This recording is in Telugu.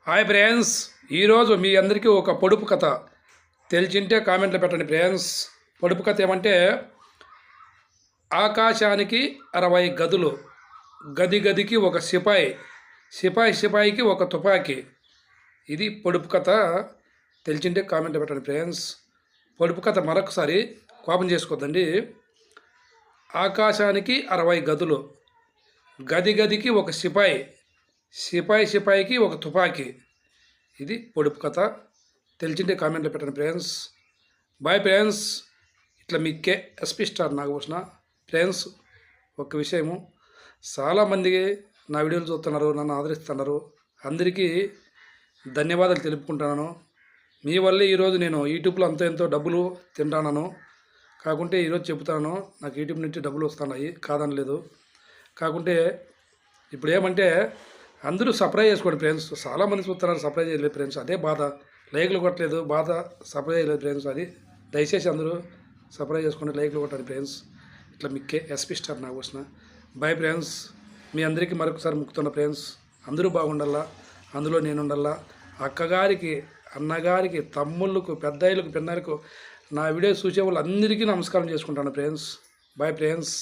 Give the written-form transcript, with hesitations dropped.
హాయ్ ఫ్రెండ్స్, ఈరోజు మీ అందరికీ ఒక పొడుపు కథ తెలిసింటే కామెంట్లో పెట్టండి ఫ్రెండ్స్. పొడుపు కథ ఏమంటే, ఆకాశానికి 60 గదులు, గది గదికి ఒక సిపాయి, సిపాయికి ఒక తుపాకీ. ఇది పొడుపు కథ. తెలిసింటే కామెంట్లో పెట్టండి ఫ్రెండ్స్. పొడుపు కథ మరొకసారి కోపం చేసుకోవద్దండి. ఆకాశానికి 60 గదులు, గది గదికి ఒక సిపాయి, సిపాయికి ఒక తుపాకీ. ఇది పొడుపు కథ. తెలిసింటే కామెంట్లో పెట్టండి ఫ్రెండ్స్. Bye friends. ఇట్లా మీకే ఎస్పీ స్టార్ నాగభూషణ. ఫ్రెండ్స్, ఒక విషయము, చాలామంది నా వీడియోలు చూస్తున్నారు, నన్ను ఆదరిస్తున్నారు. అందరికీ ధన్యవాదాలు తెలుపుకుంటున్నాను. మీ వల్లే ఈరోజు నేను యూట్యూబ్లో ఎంతో డబ్బులు తింటాను. కాకుంటే ఈరోజు చెబుతాను, నాకు యూట్యూబ్ నుంచి డబ్బులు వస్తున్నాయి, కాదనలేదు. కాకుంటే ఇప్పుడు ఏమంటే, అందరూ సబ్స్క్రైబ్ చేసుకోండి ఫ్రెండ్స్. చాలామంది చూస్తున్నారు, సబ్స్క్రైబ్ చేయలేదు ఫ్రెండ్స్. అదే బాధ. లైక్లు కొట్టలేదు, బాధ. సబ్స్క్రైబ్ చేయలేదు ఫ్రెండ్స్. అది దయచేసి అందరూ సబ్స్క్రైబ్ చేసుకోండి, లైక్లు కొట్టండి ఫ్రెండ్స్. ఇట్లా మీకే ఎస్పీ స్టార్ నాకు వచ్చిన. Bye friends. మీ అందరికీ మరొకసారి ముక్కుతున్న ఫ్రెండ్స్. అందరూ బాగుండాలా, అందులో నేను ఉండాలా. అక్కగారికి, అన్నగారికి, తమ్ముళ్ళకు, పెద్దయ్యలకు, పిన్నలకు, నా వీడియో చూసే వాళ్ళు అందరికీ నమస్కారం చేసుకుంటాను ఫ్రెండ్స్. Bye friends.